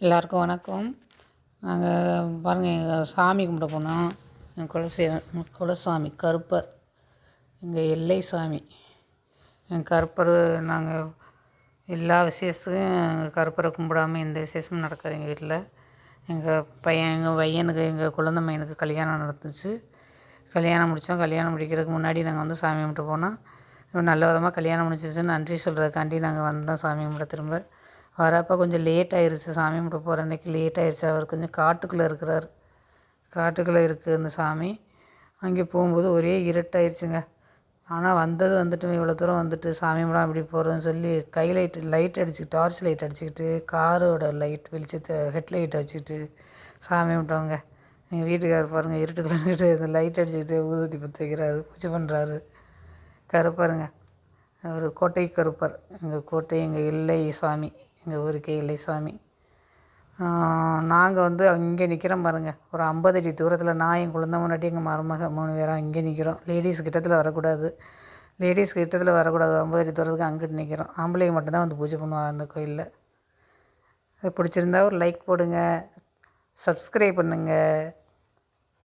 எல்லாருக்கும் வணக்கம். நாங்கள் பாருங்கள், எங்கள் சாமி கும்பிட போனோம். எங்கள் குலசாமி கருப்பர், எங்கள் எல்லை சாமி. எங்கள் கருப்பர் நாங்கள் எல்லா விசேஷத்துக்கும் எங்கள் கருப்பரை கும்பிடாமல் எந்த விசேஷமும் நடக்காது எங்கள் வீட்டில். எங்கள் பையனுக்கு எங்கள் குழந்தை பையனுக்கு கல்யாணம் நடந்துச்சு. கல்யாணம் முடித்தோம். கல்யாணம் முடிக்கிறதுக்கு முன்னாடி நாங்கள் வந்து சாமி கும்பிட்டு போனோம். நல்ல விதமாக கல்யாணம் முடிச்சிச்சுன்னு நன்றி சொல்கிறதுக்காண்டி நாங்கள் வந்தோம் சாமி கும்பிட. திரும்ப வரப்போ கொஞ்சம் லேட் ஆயிடுச்சு. சாமி கும்பிட போகிற அன்றைக்கி லேட் ஆயிடுச்சு. அவர் கொஞ்சம் காட்டுக்குள்ளே இருக்கிறார். காட்டுக்குள்ளே இருக்குது அந்த சாமி. அங்கே போகும்போது ஒரே இருட்டாயிருச்சுங்க. ஆனால் வந்துட்டு இவ்வளோ தூரம் வந்துட்டு சாமி கும்பிடாம இப்படி போகிறதுன்னு சொல்லி கை லைட் அடிச்சுக்கிட்டு, டார்ச் லைட் அடிச்சுக்கிட்டு, காரோட லைட் வெளிச்சத்தை ஹெட்லைட் வச்சுக்கிட்டு சாமி கும்பிட்டோங்க. எங்கள் வீட்டுக்காரர் பாருங்கள், இருட்டுக்குள்ளே இந்த லைட் அடிச்சுக்கிட்டு ஊதுபத்தி பற்ற வைக்கிறாரு, பூஜை பண்ணுறாரு. கருப்பருங்க, அவர் கோட்டை கருப்பர். எங்கள் கோட்டை, எங்கள் எல்லை சாமி, எங்கள் ஊருக்கே எல்லை சாமி. நாங்கள் வந்து அங்கே நிற்கிறோம் பாருங்கள், ஒரு 50 அடி தூரத்தில். நான் என் குழந்தை முன்னாடி எங்கள் மருமக 3 பேரும் இங்கே நிற்கிறோம். லேடிஸ் கிட்டத்தில் வரக்கூடாது, 50 அடி தூரத்துக்கு அங்கிட்டு நிற்கிறோம். ஆம்பளைங்க மட்டும்தான் வந்து பூஜை பண்ணுவாங்க அந்த கோயிலில். அது பிடிச்சிருந்தா ஒரு லைக் போடுங்க, சப்ஸ்கிரைப் பண்ணுங்கள்.